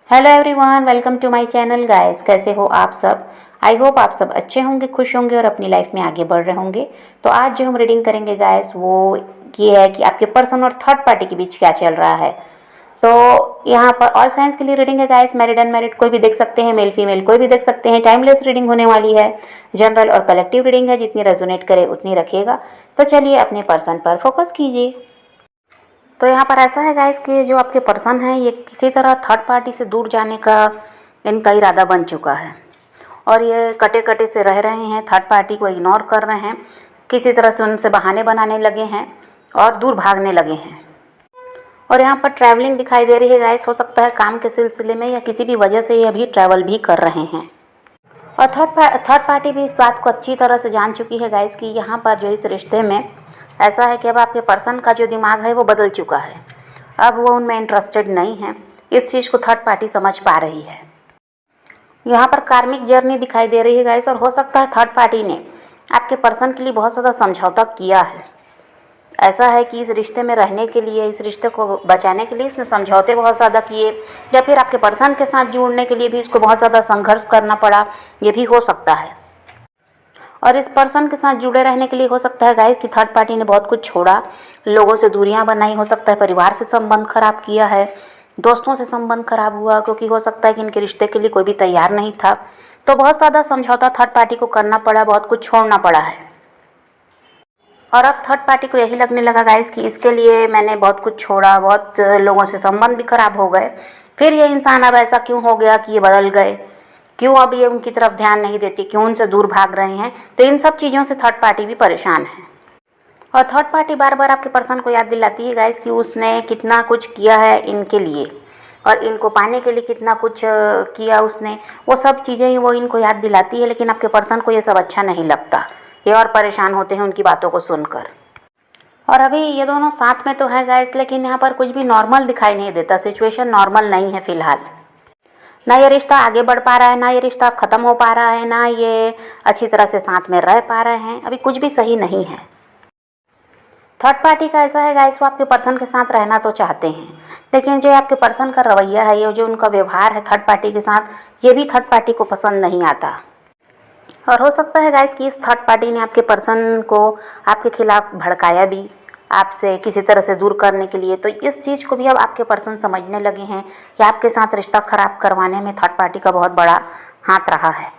Hello everyone, welcome to my channel guys. कैसे हो आप सब? आई होप आप सब अच्छे होंगे, खुश होंगे और अपनी लाइफ में आगे बढ़ रहे होंगे। तो आज जो हम रीडिंग करेंगे गाइस वो ये है कि आपके पर्सन और थर्ड पार्टी के बीच क्या चल रहा है। तो यहाँ पर ऑल साइंस के लिए रीडिंग है गाइस। मैरिड अनमैरिड कोई भी देख सकते हैं, मेल फीमेल कोई भी देख सकते हैं। टाइमलेस रीडिंग होने वाली है। जनरल और कलेक्टिव रीडिंग है, जितनी रेजोनेट करे उतनी रखिएगा। तो चलिए अपने पर्सन पर फोकस कीजिए। तो यहाँ पर ऐसा है गाइस कि जो आपके पर्सन है ये किसी तरह थर्ड पार्टी से दूर जाने का इनका इरादा बन चुका है और ये कटे कटे से रह रहे हैं, थर्ड पार्टी को इग्नोर कर रहे हैं, किसी तरह से उनसे बहाने बनाने लगे हैं और दूर भागने लगे हैं। और यहाँ पर ट्रैवलिंग दिखाई दे रही है गाइस। हो सकता है काम के सिलसिले में या किसी भी वजह से ये अभी ट्रैवल भी कर रहे हैं। और थर्ड पार्टी भी इस बात को अच्छी तरह से जान चुकी है गाइस कि यहाँ पर जो इस रिश्ते में ऐसा है कि अब आपके पर्सन का जो दिमाग है वो बदल चुका है। अब वो उनमें इंटरेस्टेड नहीं है। इस चीज़ को थर्ड पार्टी समझ पा रही है। यहाँ पर कार्मिक जर्नी दिखाई दे रही है गाइस और हो सकता है थर्ड पार्टी ने आपके पर्सन के लिए बहुत ज़्यादा समझौता किया है। ऐसा है कि इस रिश्ते में रहने के लिए, इस रिश्ते को बचाने के लिए इसने समझौते बहुत ज़्यादा किए या फिर आपके पर्सन के साथ जुड़ने के लिए भी इसको बहुत ज़्यादा संघर्ष करना पड़ा, ये भी हो सकता है। और इस पर्सन के साथ जुड़े रहने के लिए हो सकता है गाइस कि थर्ड पार्टी ने बहुत कुछ छोड़ा, लोगों से दूरियां बनाई, हो सकता है परिवार से संबंध खराब किया है, दोस्तों से संबंध खराब हुआ, क्योंकि हो सकता है कि इनके रिश्ते के लिए कोई भी तैयार नहीं था। तो बहुत ज़्यादा समझौता थर्ड पार्टी को करना पड़ा, बहुत कुछ छोड़ना पड़ा है। और अब थर्ड पार्टी को यही लगने लगा गाइस कि इसके लिए मैंने बहुत कुछ छोड़ा, बहुत लोगों से संबंध भी खराब हो गए, फिर ये इंसान अब ऐसा क्यों हो गया कि ये बदल गए, क्यों अब ये उनकी तरफ ध्यान नहीं देती, क्यों उनसे दूर भाग रहे हैं। तो इन सब चीज़ों से थर्ड पार्टी भी परेशान है। और थर्ड पार्टी बार बार आपके पर्सन को याद दिलाती है गाइस कि उसने कितना कुछ किया है इनके लिए और इनको पाने के लिए कितना कुछ किया उसने। वो सब चीज़ें वो इनको याद दिलाती है, लेकिन आपके पर्सन को ये सब अच्छा नहीं लगता। ये और परेशान होते हैं उनकी बातों को सुनकर। और अभी ये दोनों साथ में तो है गाइस, लेकिन यहाँ पर कुछ भी नॉर्मल दिखाई नहीं देता। सिचुएशन नॉर्मल नहीं है फिलहाल। ना ये रिश्ता आगे बढ़ पा रहा है, ना ये रिश्ता ख़त्म हो पा रहा है, ना ये अच्छी तरह से साथ में रह पा रहे हैं। अभी कुछ भी सही नहीं है। थर्ड पार्टी का ऐसा है गाइस, वो आपके पर्सन के साथ रहना तो चाहते हैं, लेकिन जो आपके पर्सन का रवैया है, ये जो उनका व्यवहार है थर्ड पार्टी के साथ, ये भी थर्ड पार्टी को पसंद नहीं आता। और हो सकता है गाइस कि इस थर्ड पार्टी ने आपके पर्सन को आपके खिलाफ भड़काया भी, आपसे किसी तरह से दूर करने के लिए। तो इस चीज़ को भी अब आपके पर्सन समझने लगे हैं कि आपके साथ रिश्ता ख़राब करवाने में थर्ड पार्टी का बहुत बड़ा हाथ रहा है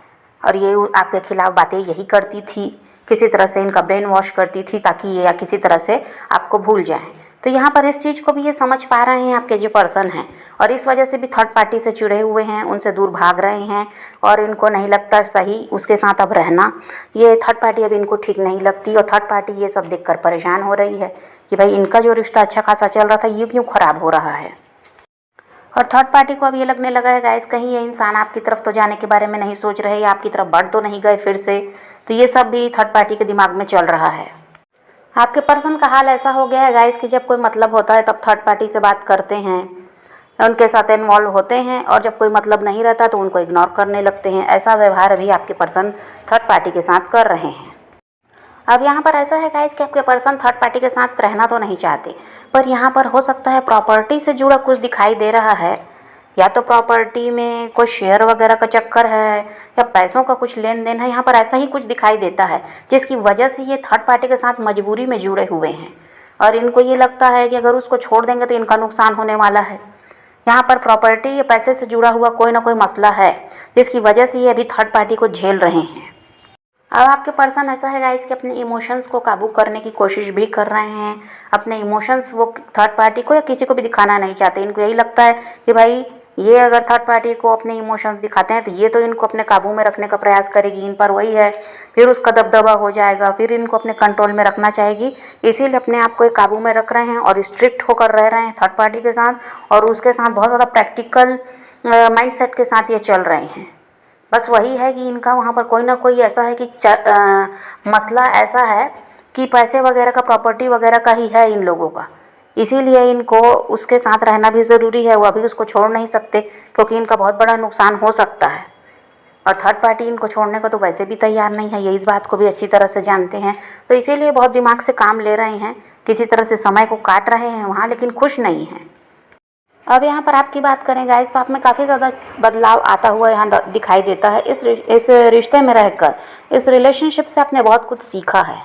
और ये आपके खिलाफ बातें यही करती थी, किसी तरह से इनका ब्रेन वॉश करती थी ताकि ये या किसी तरह से आपको भूल जाएं। तो यहाँ पर इस चीज़ को भी ये समझ पा रहे हैं आपके जो पर्सन हैं और इस वजह से भी थर्ड पार्टी से चिढ़े हुए हैं, उनसे दूर भाग रहे हैं और इनको नहीं लगता सही उसके साथ अब रहना। ये थर्ड पार्टी अब इनको ठीक नहीं लगती और थर्ड पार्टी ये सब देखकर परेशान हो रही है कि भाई इनका जो रिश्ता अच्छा खासा चल रहा था ये क्यों ख़राब हो रहा है। और थर्ड पार्टी को अब ये लगने लगा है गाइस कहीं ये इंसान आपकी तरफ तो जाने के बारे में नहीं सोच रहे या आपकी तरफ बढ़ तो नहीं गए फिर से। तो ये सब भी थर्ड पार्टी के दिमाग में चल रहा है। आपके पर्सन का हाल ऐसा हो गया है गाइस कि जब कोई मतलब होता है तब थर्ड पार्टी से बात करते हैं, उनके साथ इन्वॉल्व होते हैं और जब कोई मतलब नहीं रहता तो उनको इग्नोर करने लगते हैं। ऐसा व्यवहार अभी आपके पर्सन थर्ड पार्टी के साथ कर रहे हैं। अब यहाँ पर ऐसा है गाइस कि आपके पर्सन थर्ड पार्टी के साथ रहना तो नहीं चाहते, पर यहाँ पर हो सकता है प्रॉपर्टी से जुड़ा कुछ दिखाई दे रहा है। या तो प्रॉपर्टी में कोई शेयर वगैरह का चक्कर है या पैसों का कुछ लेन देन है। यहाँ पर ऐसा ही कुछ दिखाई देता है जिसकी वजह से ये थर्ड पार्टी के साथ मजबूरी में जुड़े हुए हैं और इनको ये लगता है कि अगर उसको छोड़ देंगे तो इनका नुकसान होने वाला है। यहाँ पर प्रॉपर्टी या पैसे से जुड़ा हुआ कोई ना कोई मसला है जिसकी वजह से ये अभी थर्ड पार्टी को झेल रहे हैं। अब आपके पर्सन ऐसा है गाइस कि अपने इमोशंस को काबू करने की कोशिश भी कर रहे हैं। अपने इमोशंस वो थर्ड पार्टी को या किसी को भी दिखाना नहीं चाहते। इनको यही लगता है कि भाई ये अगर थर्ड पार्टी को अपने इमोशंस दिखाते हैं तो ये तो इनको अपने काबू में रखने का प्रयास करेगी, इन पर वही है, फिर उसका दबदबा हो जाएगा, फिर इनको अपने कंट्रोल में रखना चाहेगी। इसीलिए अपने आप को एक काबू में रख रहे हैं और स्ट्रिक्ट होकर रह रहे हैं थर्ड पार्टी के साथ और उसके साथ बहुत ज़्यादा प्रैक्टिकल माइंडसेट के साथ ये चल रहे हैं। बस वही है कि इनका वहाँ पर कोई ना कोई ऐसा है कि मसला ऐसा है कि पैसे वगैरह का, प्रॉपर्टी वगैरह का ही है इन लोगों का। इसीलिए इनको उसके साथ रहना भी ज़रूरी है। वो अभी उसको छोड़ नहीं सकते क्योंकि इनका बहुत बड़ा नुकसान हो सकता है और थर्ड पार्टी इनको छोड़ने को तो वैसे भी तैयार नहीं है। ये इस बात को भी अच्छी तरह से जानते हैं। तो इसीलिए बहुत दिमाग से काम ले रहे हैं, किसी तरह से समय को काट रहे हैं वहाँ, लेकिन खुश नहीं हैं। अब यहाँ पर आपकी बात करें गाइस तो आप में काफ़ी ज़्यादा बदलाव आता हुआ यहाँ दिखाई देता है। इस रिश्ते में रहकर, इस रिलेशनशिप से आपने बहुत कुछ सीखा है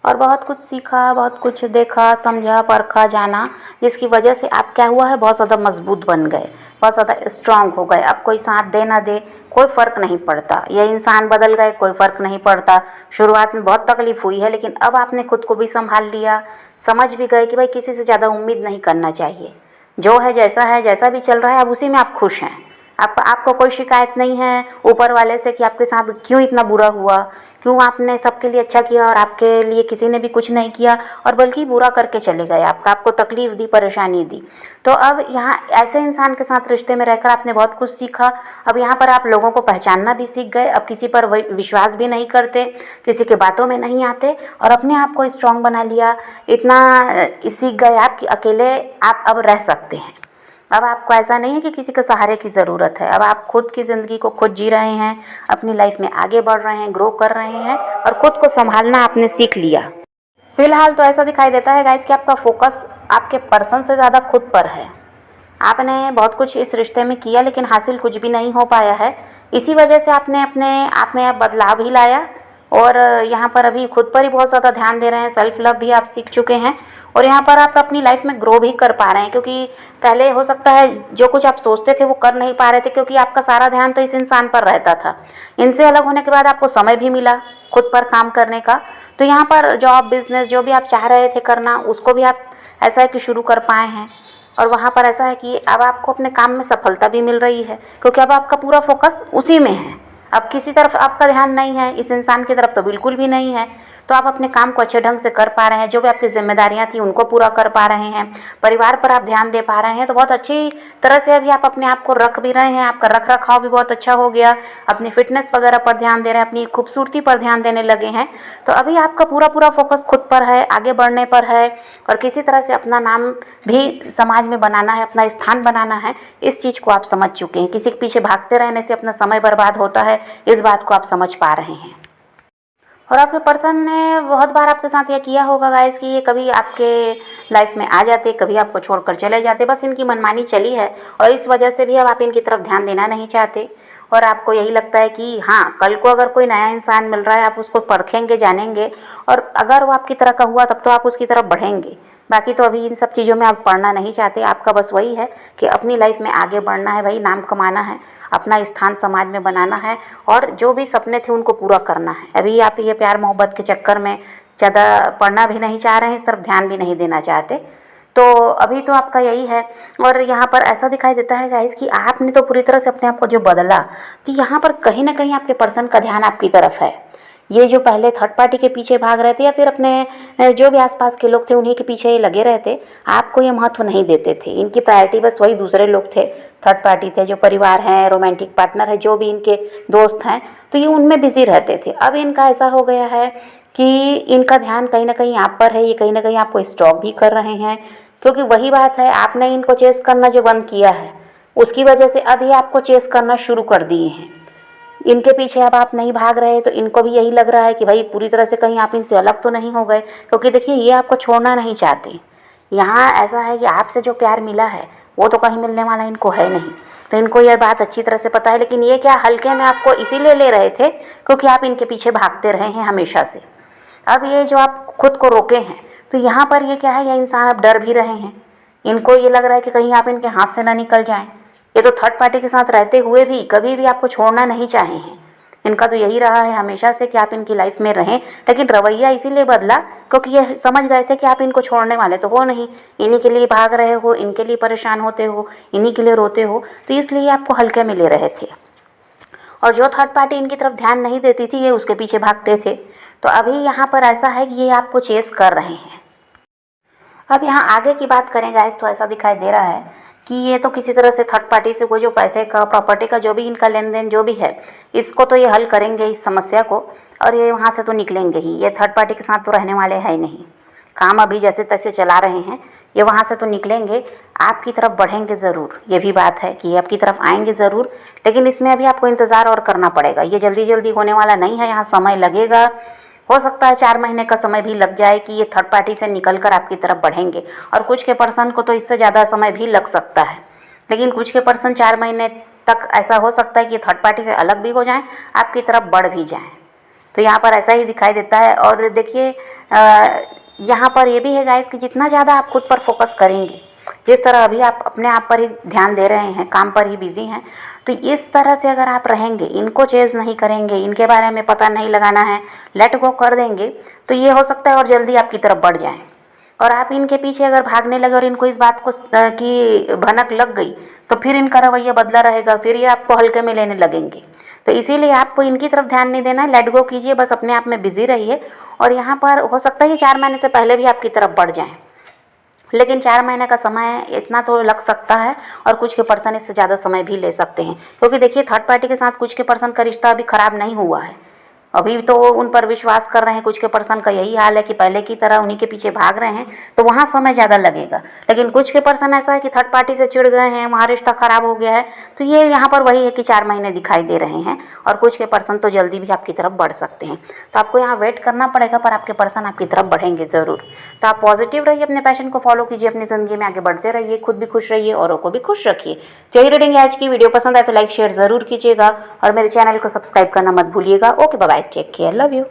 और बहुत कुछ सीखा, बहुत कुछ देखा, समझा, परखा, जाना, जिसकी वजह से आप क्या हुआ है, बहुत ज़्यादा मजबूत बन गए, बहुत ज़्यादा स्ट्रांग हो गए। अब कोई साथ दे ना दे कोई फ़र्क नहीं पड़ता, ये इंसान बदल गए कोई फ़र्क नहीं पड़ता। शुरुआत में बहुत तकलीफ़ हुई है, लेकिन अब आपने खुद को भी संभाल लिया, समझ भी गए कि भाई किसी से ज़्यादा उम्मीद नहीं करना चाहिए। जो है, जैसा भी चल रहा है, अब उसी में आप खुश हैं। आपको कोई शिकायत नहीं है ऊपर वाले से कि आपके साथ क्यों इतना बुरा हुआ, क्यों आपने सबके लिए अच्छा किया और आपके लिए किसी ने भी कुछ नहीं किया, और बल्कि बुरा करके चले गए, आपको तकलीफ़ दी, परेशानी दी। तो अब यहाँ ऐसे इंसान के साथ रिश्ते में रहकर आपने बहुत कुछ सीखा। अब यहाँ पर आप लोगों को पहचानना भी सीख गए, अब किसी पर विश्वास भी नहीं करते, किसी के बातों में नहीं आते, और अपने आप को स्ट्रांग बना लिया। इतना सीख गए आप कि अकेले आप अब रह सकते हैं। अब आपको ऐसा नहीं है कि किसी के सहारे की ज़रूरत है। अब आप खुद की ज़िंदगी को खुद जी रहे हैं, अपनी लाइफ में आगे बढ़ रहे हैं, ग्रो कर रहे हैं, और खुद को संभालना आपने सीख लिया। फिलहाल तो ऐसा दिखाई देता है गाइस कि आपका फोकस आपके पर्सन से ज़्यादा खुद पर है। आपने बहुत कुछ इस रिश्ते में किया, लेकिन हासिल कुछ भी नहीं हो पाया है। इसी वजह से आपने अपने आप में बदलाव भी लाया, और यहाँ पर अभी खुद पर ही बहुत ज़्यादा ध्यान दे रहे हैं। सेल्फ लव भी आप सीख चुके हैं, और यहाँ पर आप अपनी लाइफ में ग्रो भी कर पा रहे हैं, क्योंकि पहले हो सकता है जो कुछ आप सोचते थे वो कर नहीं पा रहे थे, क्योंकि आपका सारा ध्यान तो इस इंसान पर रहता था। इनसे अलग होने के बाद आपको समय भी मिला खुद पर काम करने का। तो यहाँ पर जॉब, बिजनेस, जो भी आप चाह रहे थे करना, उसको भी आप ऐसा है कि शुरू कर पाए हैं। और वहाँ पर ऐसा है कि अब आपको अपने काम में सफलता भी मिल रही है, क्योंकि अब आपका पूरा फोकस उसी में है। अब किसी तरफ आपका ध्यान नहीं है, इस इंसान की तरफ तो बिल्कुल भी नहीं है। तो आप अपने काम को अच्छे ढंग से कर पा रहे हैं, जो भी आपकी जिम्मेदारियां थी उनको पूरा कर पा रहे हैं, परिवार पर आप ध्यान दे पा रहे हैं। तो बहुत अच्छी तरह से अभी आप अपने आप को रख भी रहे हैं, आपका रख रखाव भी बहुत अच्छा हो गया, अपनी फिटनेस वगैरह पर ध्यान दे रहे हैं, अपनी खूबसूरती पर ध्यान देने लगे हैं। तो अभी आपका पूरा फोकस खुद पर है, आगे बढ़ने पर है, और किसी तरह से अपना नाम भी समाज में बनाना है, अपना स्थान बनाना है। इस चीज़ को आप समझ चुके हैं। किसी के पीछे भागते रहने से अपना समय बर्बाद होता है, इस बात को आप समझ पा रहे हैं। और आपके पर्सन ने बहुत बार आपके साथ यह किया होगा गाइस कि ये कभी आपके लाइफ में आ जाते, कभी आपको छोड़कर चले जाते। बस इनकी मनमानी चली है, और इस वजह से भी अब आप इनकी तरफ ध्यान देना नहीं चाहते, और आपको यही लगता है कि हाँ, कल को अगर कोई नया इंसान मिल रहा है आप उसको परखेंगे, जानेंगे, और अगर वो आपकी तरह का हुआ तब तो आप उसकी तरफ बढ़ेंगे। बाकी तो अभी इन सब चीज़ों में आप पढ़ना नहीं चाहते। आपका बस वही है कि अपनी लाइफ में आगे बढ़ना है, भाई नाम कमाना है, अपना स्थान समाज में बनाना है, और जो भी सपने थे उनको पूरा करना है। अभी आप ये प्यार मोहब्बत के चक्कर में ज़्यादा पढ़ना भी नहीं चाह रहे हैं, इस तरफ ध्यान भी नहीं देना चाहते। तो अभी तो आपका यही है। और यहाँ पर ऐसा दिखाई देता है गाइस कि आपने तो पूरी तरह से अपने आप को जो बदला, तो यहाँ पर कहीं ना कहीं आपके पर्सन का ध्यान आपकी तरफ है। ये जो पहले थर्ड पार्टी के पीछे भाग रहे थे, या फिर अपने जो भी आसपास के लोग थे उन्हीं के पीछे ये लगे रहते, आपको ये महत्व नहीं देते थे। इनकी प्रायोरिटी बस वही दूसरे लोग थे, थर्ड पार्टी थे, जो परिवार हैं, रोमांटिक पार्टनर है, जो भी इनके दोस्त हैं, तो ये उनमें बिजी रहते थे। अब इनका ऐसा हो गया है कि इनका ध्यान कहीं ना कहीं आप पर है, ये कहीं ना कहीं आपको स्टॉक भी कर रहे हैं, क्योंकि वही बात है, आपने इनको चेस करना जो बंद किया है उसकी वजह से अब ये आपको चेस करना शुरू कर दिए हैं। इनके पीछे अब आप नहीं भाग रहे, तो इनको भी यही लग रहा है कि भाई पूरी तरह से कहीं आप इनसे अलग तो नहीं हो गए, क्योंकि देखिए ये आपको छोड़ना नहीं चाहते। यहाँ ऐसा है कि आपसे जो प्यार मिला है वो तो कहीं मिलने वाला इनको है नहीं, तो इनको यह बात अच्छी तरह से पता है। लेकिन ये क्या हल्के में आपको इसीलिए ले रहे थे क्योंकि आप इनके पीछे भागते रहे हैं हमेशा से। अब ये जो आप खुद को रोके हैं, तो यहाँ पर ये क्या है, ये इंसान अब डर भी रहे हैं। इनको ये लग रहा है कि कहीं आप इनके हाथ से ना निकल जाएं। ये तो थर्ड पार्टी के साथ रहते हुए भी कभी भी आपको छोड़ना नहीं चाहे हैं। इनका तो यही रहा है हमेशा से कि आप इनकी लाइफ में रहें, लेकिन रवैया इसीलिए बदला क्योंकि ये समझ गए थे कि आप इनको छोड़ने वाले तो हो नहीं, इन्हीं के लिए भाग रहे हो, इनके लिए परेशान होते हो, इन्हीं के लिए रोते हो, तो इसलिए आपको हल्के में ले रहे थे। और जो थर्ड पार्टी इनकी तरफ ध्यान नहीं देती थी, ये उसके पीछे भागते थे। तो अभी यहाँ पर ऐसा है कि ये आपको चेस कर रहे हैं। अब यहाँ आगे की बात करें गाइस, तो ऐसा दिखाई दे रहा है कि ये तो किसी तरह से थर्ड पार्टी से कोई जो पैसे का, प्रॉपर्टी का जो भी इनका लेन देन जो भी है, इसको तो ये हल करेंगे इस समस्या को, और ये वहाँ से तो निकलेंगे ही। ये थर्ड पार्टी के साथ तो रहने वाले हैं ही नहीं। काम अभी जैसे तैसे चला रहे हैं, ये वहाँ से तो निकलेंगे, आपकी तरफ बढ़ेंगे ज़रूर। ये भी बात है कि ये आपकी तरफ आएंगे ज़रूर, लेकिन इसमें अभी आपको इंतज़ार और करना पड़ेगा। ये जल्दी जल्दी होने वाला नहीं है, यहाँ समय लगेगा। हो सकता है 4 महीने का समय भी लग जाए कि ये थर्ड पार्टी से निकल कर आपकी तरफ बढ़ेंगे, और कुछ के पर्सन को तो इससे ज़्यादा समय भी लग सकता है। लेकिन कुछ के पर्सन 4 महीने तक ऐसा हो सकता है कि थर्ड पार्टी से अलग भी हो जाएं, आपकी तरफ बढ़ भी जाएं। तो यहाँ पर ऐसा ही दिखाई देता है। और देखिए यहाँ पर ये भी है गाइस कि जितना ज़्यादा आप खुद पर फोकस करेंगे, जिस तरह अभी आप अपने आप पर ही ध्यान दे रहे हैं, काम पर ही बिजी हैं, तो इस तरह से अगर आप रहेंगे, इनको चेज़ नहीं करेंगे, इनके बारे में पता नहीं लगाना है, लेट गो कर देंगे, तो ये हो सकता है और जल्दी आपकी तरफ बढ़ जाएं। और आप इनके पीछे अगर भागने लगे और इनको इस बात को की भनक लग गई, तो फिर इनका रवैया बदला रहेगा, फिर ये आपको हल्के में लेने लगेंगे। तो इसीलिए आपको इनकी तरफ ध्यान नहीं देना है, लेट गो कीजिए, बस अपने आप में बिजी रहिए। और यहाँ पर हो सकता है 4 महीने से पहले भी आपकी तरफ बढ़ जाएं, लेकिन 4 महीने का समय इतना तो लग सकता है, और कुछ के पर्सन इससे ज़्यादा समय भी ले सकते हैं। क्योंकि देखिए थर्ड पार्टी के साथ कुछ के पर्सन का रिश्ता अभी ख़राब नहीं हुआ है, अभी तो उन पर विश्वास कर रहे हैं। कुछ के पर्सन का यही हाल है कि पहले की तरह उन्हीं के पीछे भाग रहे हैं, तो वहाँ समय ज़्यादा लगेगा। लेकिन कुछ के पर्सन ऐसा है कि थर्ड पार्टी से चिढ़ गए हैं, वहाँ रिश्ता ख़राब हो गया है, तो ये यहाँ पर वही है कि 4 महीने दिखाई दे रहे हैं। और कुछ के पर्सन तो जल्दी भी आपकी तरफ बढ़ सकते हैं, तो आपको यहाँ वेट करना पड़ेगा, पर आपके पर्सन आपकी तरफ बढ़ेंगे ज़रूर। तो आप पॉजिटिव रहिए, अपने पैशन को फॉलो कीजिए, अपनी ज़िंदगी में आगे बढ़ते रहिए, खुद भी खुश रहिए, औरों को भी खुश रखिए। तो यही रीडिंग आज की। वीडियो पसंद आए तो लाइक शेयर ज़रूर कीजिएगा, और मेरे चैनल को सब्सक्राइब करना मत भूलिएगा। Okay bye, take care, love you.